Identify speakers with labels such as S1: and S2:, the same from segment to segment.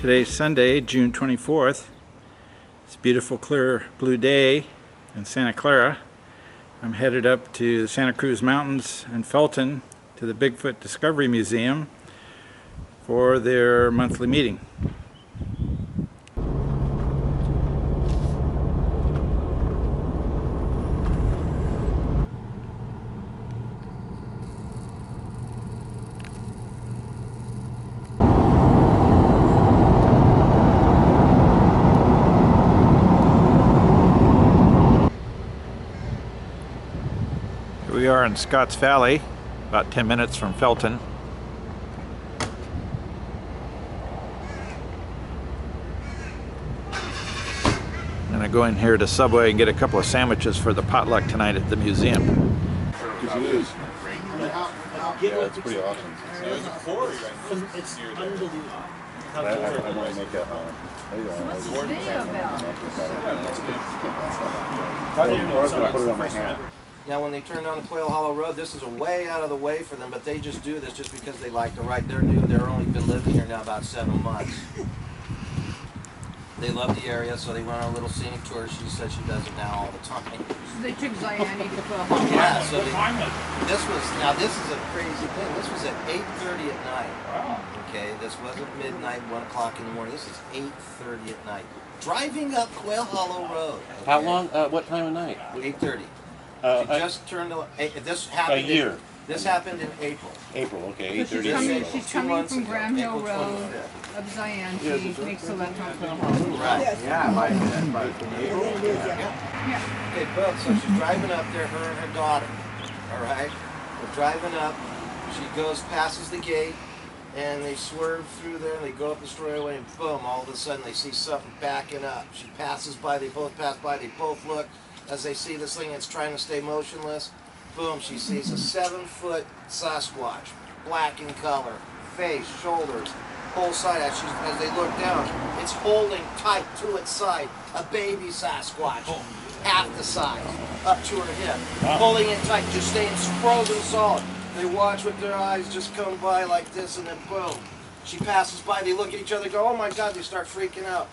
S1: Today's Sunday, June 24th. It's a beautiful clear blue day in Santa Clara. I'm headed up to the Santa Cruz Mountains and Felton to the Bigfoot Discovery Museum for their monthly meeting. We are in Scotts Valley, about 10 minutes from Felton. I'm going to go in here to Subway and get a couple of sandwiches for the potluck tonight at the museum.
S2: Yeah, it's pretty awesome.
S3: It's unbelievable.
S2: I want to make that
S3: What's this video about?
S2: I was going to put it on my hand.
S4: Now when they turn down the Quail Hollow Road, this is a way out of the way for them, but they just do this just because they like to ride. They're new, they've only been living here now about 7 months. They love the area, so they went on a little scenic tour. She said she does it now all the time.
S3: So they took Zion to Quail Hollow.
S4: Yeah, so this is a crazy thing. This was at 8:30 at night. Wow. Okay, this wasn't midnight, 1 o'clock in the morning. This is 8:30 at night. Driving up Quail Hollow Road. Okay.
S5: How long, what time of night?
S4: 8:30. She just turned the, this
S5: A
S4: happened
S5: year.
S4: This happened in April.
S5: April, okay,
S3: So
S5: 8:30.
S3: she's coming from Graham Hill Road of Zion. She makes a left on Quail Hollow.
S4: Right.
S6: Yeah, by April.
S3: Yeah.
S4: Okay, boom. So she's driving up there, her and her daughter. All right. They're driving up. She goes, passes the gate, and they swerve through there, and they go up the straightaway, and boom! All of a sudden, they see something backing up. She passes by. They both pass by. They both look. As they see this thing, it's trying to stay motionless. Boom! She sees a 7-foot Sasquatch, black in color, face, shoulders, whole side. As they look down, it's holding tight to its side a baby Sasquatch, half the size, up to her hip, holding it tight, just staying frozen solid. They watch with their eyes just come by like this, and then boom! She passes by. They look at each other, go, "Oh my God!" They start freaking out.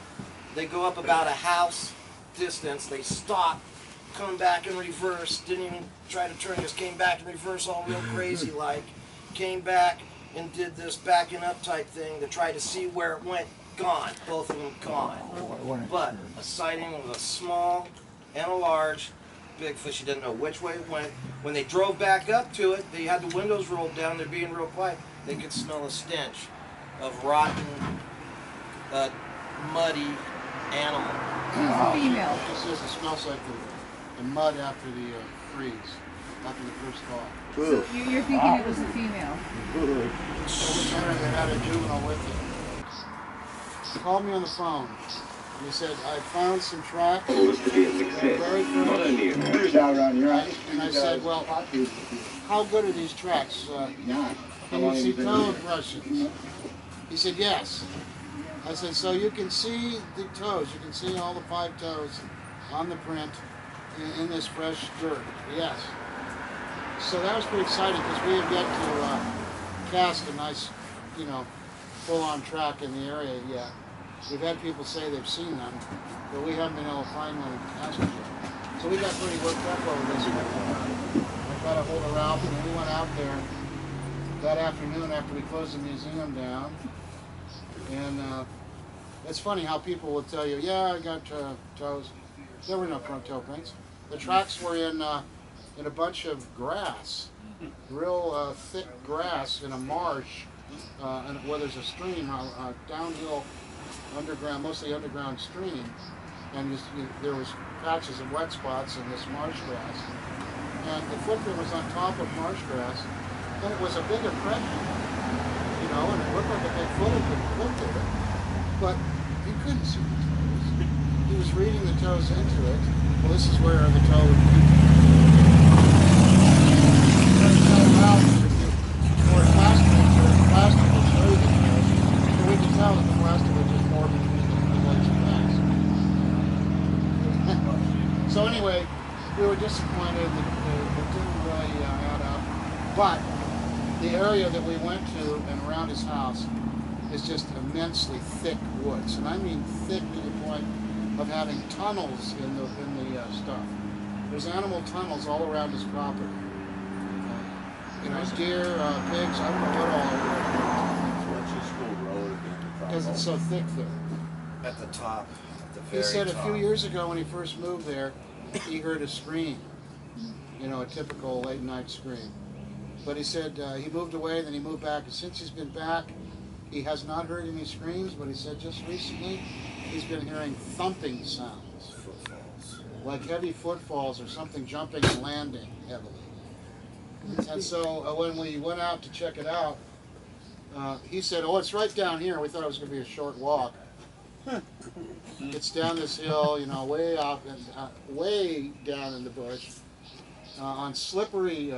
S4: They go up about a house distance. They stop. Come back in reverse, didn't even try to turn, just came back in reverse all real crazy like. Came back and did this backing up type thing to try to see where it went. Gone. Both of them gone. But a sighting of a small and a large Bigfoot. She didn't know which way it went. When they drove back up to it, they had the windows rolled down, they're being real quiet. They could smell a stench of rotten, muddy animal.
S3: Female.
S6: She says it smells like the mud after the freeze, after the first thaw.
S3: So you're thinking it was a female.
S6: They had a juvenile with it. He called me on the phone. He said, "I found some tracks. Very and I said, "Well, how good are these tracks? Can you see toe impressions?" He said, "Yes." I said, "So you can see the toes. You can see all the 5 toes on the print in this fresh dirt." Yes. So that was pretty exciting because we have yet to cast a nice, full-on track in the area yet. We've had people say they've seen them, but we haven't been able to find one and cast it yet. So we got pretty worked up over this one. I got a hold of Ralph, and we went out there that afternoon after we closed the museum down. And it's funny how people will tell you, "Yeah, I got toes." There were no front toe prints. The tracks were in a bunch of grass, real thick grass in a marsh, and where there's a stream, a downhill, underground, mostly underground stream, and there was patches of wet spots in this marsh grass. And the footprint was on top of marsh grass, and it was a big impression, and it looked like a big foot had been put there, but you couldn't see the toes. He was reading the toes into it. Well, this is where the toe would be. Or plastic would show you the toes. So we could tell that the plastic was just more between the legs and legs. So anyway, we were disappointed that it didn't really add up. But the area that we went to and around his house is just immensely thick woods, and I mean thick to the point of having tunnels in the stuff. There's animal tunnels all around his property. You know, deer, pigs, I don't know what all over.
S2: What's your school road?
S6: Because it's so thick there.
S4: At the top, at the very
S6: He said
S4: top.
S6: a few years ago when he first moved there, he heard a scream. You know, a typical late night scream. But he said he moved away, then he moved back, and since he's been back, he has not heard any screams, but he said just recently he's been hearing thumping sounds.
S4: Footfalls.
S6: Like heavy footfalls or something jumping and landing heavily. And so when we went out to check it out, he said, oh, it's right down here. We thought it was going to be a short walk. It's down this hill, you know, way off, and way down in the bush, on slippery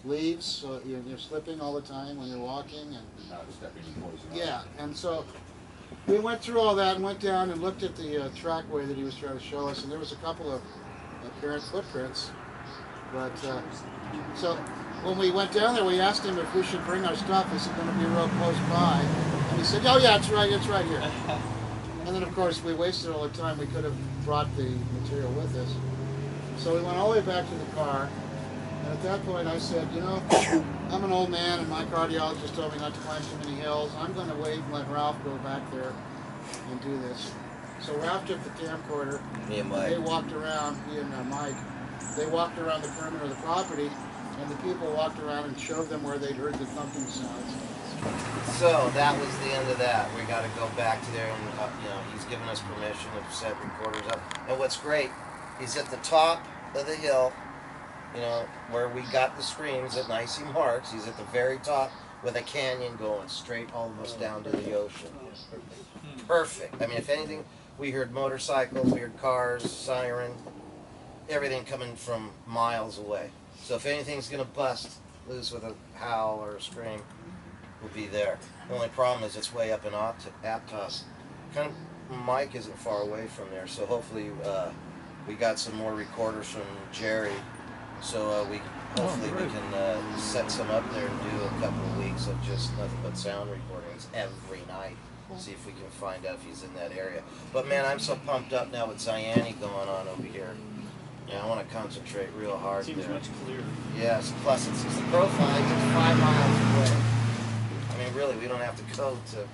S6: leaves, so you're slipping all the time when you're walking. And
S2: Not stepping in poison.
S6: yeah, and so we went through all that and went down and looked at the trackway that he was trying to show us, and there was a couple of apparent footprints. But so when we went down there, we asked him if we should bring our stuff. Is it going to be real close by? And he said, "Oh yeah, it's right here." And then of course we wasted all the time. We could have brought the material with us. So we went all the way back to the car. And at that point I said, you know, I'm an old man and my cardiologist told me not to climb too many hills. I'm going to wait and let Ralph go back there and do this. So Ralph took the camcorder.
S4: Me and
S6: They
S4: Mike.
S6: walked around, he and Mike, they walked around the perimeter of the property, and the people walked around and showed them where they'd heard the thumping sounds.
S4: So that was the end of that. We got to go back to there, and you know, he's given us permission to set recorders up. And what's great, he's at the top of the hill, you know, where we got the screams at Nicey Marks. He's at the very top with a canyon going straight almost down to the ocean. Perfect. I mean, if anything, we heard motorcycles, we heard cars, siren, everything coming from miles away. So if anything's going to bust loose with a howl or a scream, we'll be there. The only problem is it's way up in Aptos. Kind of, Mike isn't far away from there, so hopefully we got some more recorders from Jerry. So hopefully we can set some up there and do a couple of weeks of just nothing but sound recordings every night. See if we can find out if he's in that area. But man, I'm so pumped up now with Zayani going on over here. Yeah, I want to concentrate real hard
S7: Seems
S4: there.
S7: much clearer.
S4: Yes, plus it's the crow flies, it's 5 miles away. I mean, really, we don't have to go to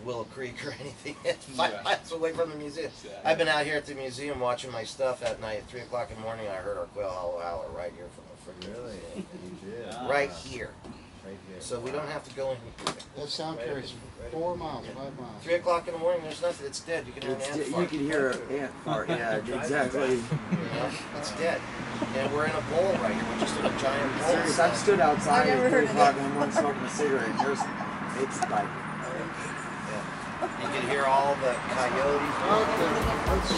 S4: Willow Creek or anything. It's 5 miles away from the museum. I've been out here at the museum watching my stuff at night. At 3 o'clock in the morning, I heard our quail hollow howler right here from the freaking museum. Right here. So we don't have to go in.
S6: That sound carries 4 miles, 5 miles.
S4: 3 o'clock in the morning, there's nothing. It's dead. You can hear an ant
S8: You
S4: fart.
S8: can hear an ant fart, yeah, exactly.
S4: You know, it's dead. And we're in a bowl right here. We're just in a giant bowl.
S8: Serious, I've stood outside
S3: I've never
S8: at 3
S3: heard of
S8: o'clock
S3: that.
S8: in the morning smoking a cigarette. It's like,
S4: You can hear all the coyotes.
S6: Okay, let's